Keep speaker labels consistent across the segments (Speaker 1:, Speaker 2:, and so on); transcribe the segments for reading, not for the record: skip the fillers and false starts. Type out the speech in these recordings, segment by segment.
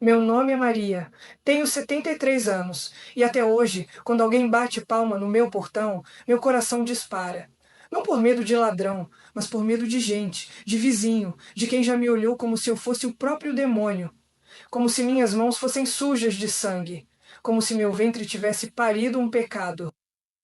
Speaker 1: Meu nome é Maria, tenho 73 anos e até hoje, quando alguém bate palma no meu portão, meu coração dispara. Não por medo de ladrão, mas por medo de gente, de vizinho, de quem já me olhou como se eu fosse o próprio demônio, como se minhas mãos fossem sujas de sangue, como se meu ventre tivesse parido um pecado.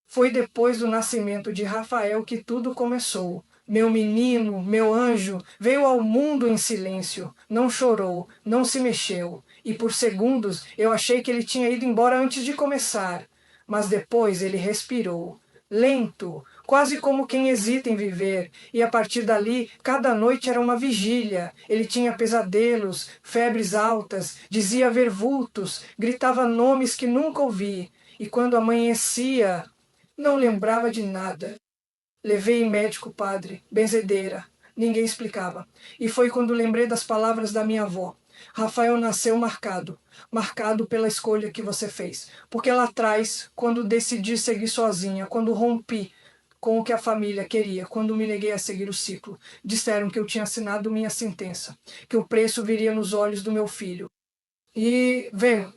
Speaker 1: Foi depois do nascimento de Rafael que tudo começou. Meu menino, meu anjo, veio ao mundo em silêncio, não chorou, não se mexeu, e por segundos eu achei que ele tinha ido embora antes de começar. Mas depois ele respirou, lento, quase como quem hesita em viver, e a partir dali, cada noite era uma vigília. Ele tinha pesadelos, febres altas, dizia ver vultos, gritava nomes que nunca ouvi, e quando amanhecia, não lembrava de nada. Levei em médico, padre, benzedeira. Ninguém explicava. E foi quando lembrei das palavras da minha avó. Rafael nasceu marcado. Marcado pela escolha que você fez. Porque lá atrás, quando decidi seguir sozinha, quando rompi com o que a família queria, quando me neguei a seguir o ciclo, disseram que eu tinha assinado minha sentença, que o preço viria nos olhos do meu filho. E veio.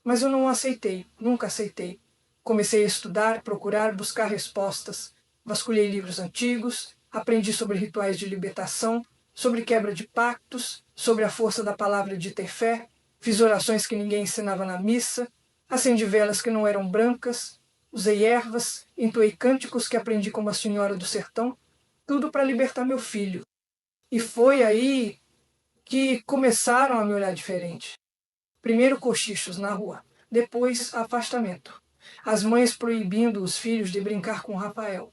Speaker 1: Mas eu não aceitei, nunca aceitei. Comecei a estudar, procurar, buscar respostas. Vasculhei livros antigos, aprendi sobre rituais de libertação, sobre quebra de pactos, sobre a força da palavra de ter fé, fiz orações que ninguém ensinava na missa, acendi velas que não eram brancas, usei ervas, entoei cânticos que aprendi com uma senhora do sertão, tudo para libertar meu filho. E foi aí que começaram a me olhar diferente. Primeiro cochichos na rua, depois afastamento. As mães proibindo os filhos de brincar com Rafael.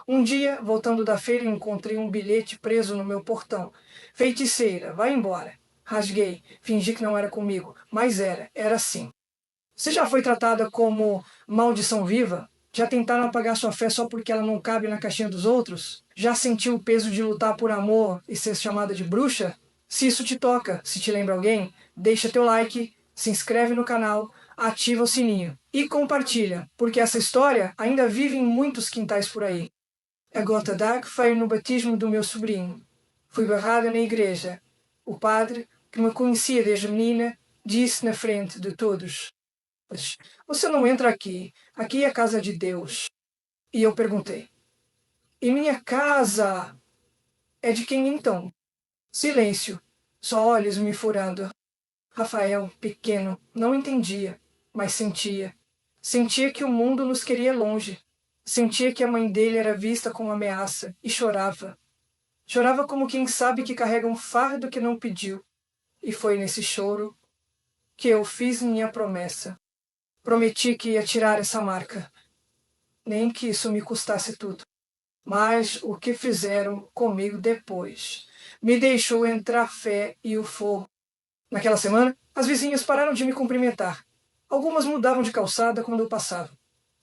Speaker 1: Um dia, voltando da feira, encontrei um bilhete preso no meu portão. Feiticeira, vai embora. Rasguei, fingi que não era comigo, mas era sim. Você já foi tratada como maldição viva? Já tentaram apagar sua fé só porque ela não cabe na caixinha dos outros? Já sentiu o peso de lutar por amor e ser chamada de bruxa? Se isso te toca, se te lembra alguém, deixa teu like, se inscreve no canal, ativa o sininho e compartilha, porque essa história ainda vive em muitos quintais por aí. A gota d'água foi no batismo do meu sobrinho. Fui barrada na igreja. O padre, que me conhecia desde menina, disse na frente de todos: "Você não entra aqui. Aqui é a casa de Deus." E eu perguntei: "E minha casa é de quem então?" Silêncio, só olhos me furando. Rafael, pequeno, não entendia, mas sentia. Sentia que o mundo nos queria longe. Sentia que a mãe dele era vista como ameaça e chorava. Chorava como quem sabe que carrega um fardo que não pediu. E foi nesse choro que eu fiz minha promessa. Prometi que ia tirar essa marca, nem que isso me custasse tudo. Mas o que fizeram comigo depois me deixou entre a fé e o fogo. Naquela semana, as vizinhas pararam de me cumprimentar. Algumas mudavam de calçada quando eu passava.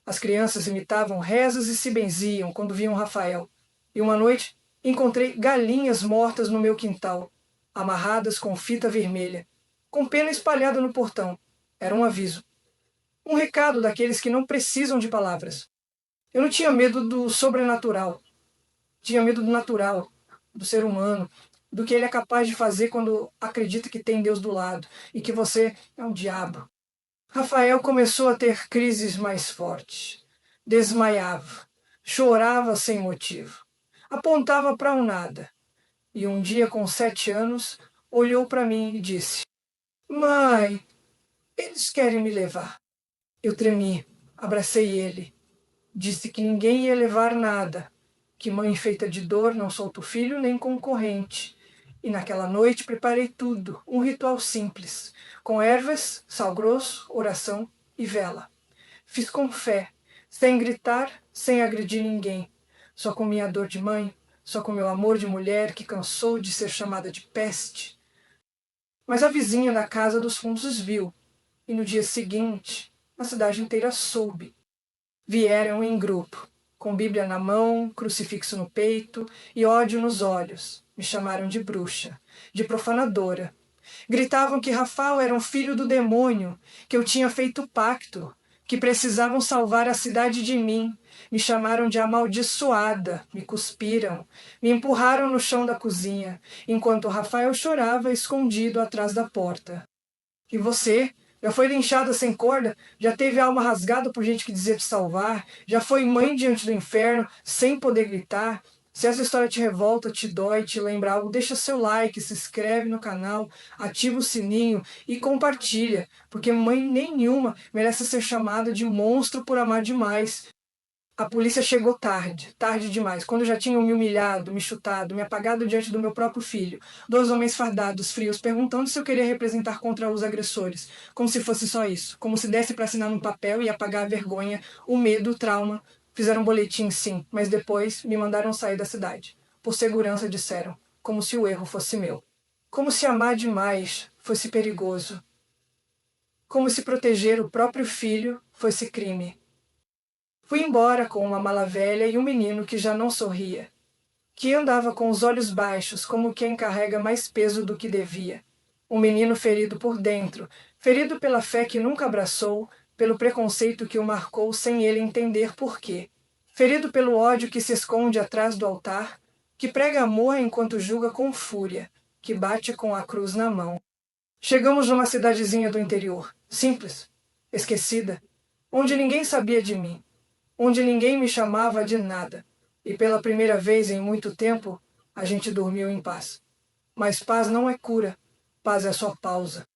Speaker 1: As crianças imitavam rezas e se benziam quando viam Rafael. E uma noite, encontrei galinhas mortas no meu quintal, amarradas com fita vermelha, com pena espalhada no portão. Era um aviso. Um recado daqueles que não precisam de palavras. Eu não tinha medo do sobrenatural. Tinha medo do natural, do ser humano, do que ele é capaz de fazer quando acredita que tem Deus do lado e que você é um diabo. Rafael começou a ter crises mais fortes. Desmaiava, chorava sem motivo, apontava para um nada. E um dia, com 7 anos, olhou para mim e disse: "Mãe, eles querem me levar." Eu tremi, abracei ele. Disse que ninguém ia levar nada, que mãe feita de dor não solta o filho nem concorrente. E naquela noite preparei tudo, um ritual simples, com ervas, sal grosso, oração e vela. Fiz com fé, sem gritar, sem agredir ninguém, só com minha dor de mãe, só com meu amor de mulher que cansou de ser chamada de peste. Mas a vizinha da casa dos fundos viu, e no dia seguinte a cidade inteira soube. Vieram em grupo, com Bíblia na mão, crucifixo no peito e ódio nos olhos. Me chamaram de bruxa, de profanadora. Gritavam que Rafael era um filho do demônio, que eu tinha feito pacto, que precisavam salvar a cidade de mim. Me chamaram de amaldiçoada, me cuspiram, me empurraram no chão da cozinha, enquanto Rafael chorava escondido atrás da porta. E você? Já foi linchada sem corda? Já teve a alma rasgada por gente que dizia te salvar? Já foi mãe diante do inferno, sem poder gritar? Se essa história te revolta, te dói, te lembra algo, deixa seu like, se inscreve no canal, ativa o sininho e compartilha, porque mãe nenhuma merece ser chamada de monstro por amar demais. A polícia chegou tarde, tarde demais, quando já tinham me humilhado, me chutado, me apagado diante do meu próprio filho. Dois homens fardados, frios, perguntando se eu queria representar contra os agressores, como se fosse só isso, como se desse para assinar num papel e apagar a vergonha, o medo, o trauma. Fizeram um boletim, sim, mas depois me mandaram sair da cidade. Por segurança, disseram, como se o erro fosse meu. Como se amar demais fosse perigoso. Como se proteger o próprio filho fosse crime. Fui embora com uma mala velha e um menino que já não sorria, que andava com os olhos baixos como quem carrega mais peso do que devia. Um menino ferido por dentro, ferido pela fé que nunca abraçou, pelo preconceito que o marcou sem ele entender por quê. Ferido pelo ódio que se esconde atrás do altar, que prega amor enquanto julga com fúria, que bate com a cruz na mão. Chegamos numa cidadezinha do interior, simples, esquecida, onde ninguém sabia de mim, onde ninguém me chamava de nada. E pela primeira vez em muito tempo, a gente dormiu em paz. Mas paz não é cura, paz é só pausa.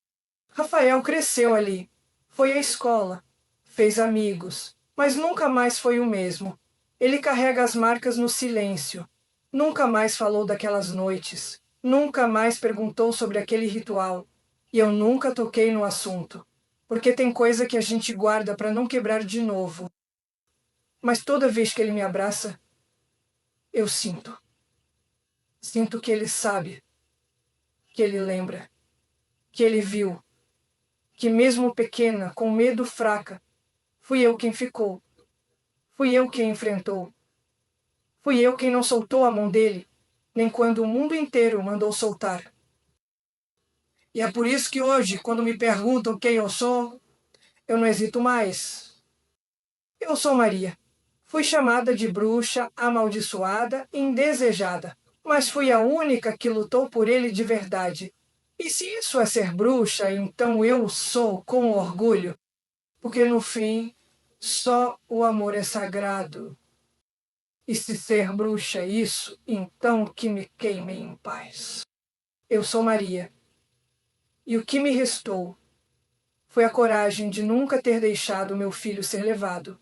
Speaker 1: Rafael cresceu ali, foi à escola, fez amigos, mas nunca mais foi o mesmo. Ele carrega as marcas no silêncio. Nunca mais falou daquelas noites, nunca mais perguntou sobre aquele ritual. E eu nunca toquei no assunto, porque tem coisa que a gente guarda para não quebrar de novo. Mas toda vez que ele me abraça, eu sinto. Sinto que ele sabe, que ele lembra, que ele viu, que mesmo pequena, com medo fraca, fui eu quem ficou. Fui eu quem enfrentou. Fui eu quem não soltou a mão dele, nem quando o mundo inteiro mandou soltar. E é por isso que hoje, quando me perguntam quem eu sou, eu não hesito mais. Eu sou Maria. Fui chamada de bruxa, amaldiçoada, indesejada, mas fui a única que lutou por ele de verdade. E se isso é ser bruxa, então eu sou com orgulho, porque no fim, só o amor é sagrado. E se ser bruxa é isso, então que me queimem em paz. Eu sou Maria, e o que me restou foi a coragem de nunca ter deixado meu filho ser levado.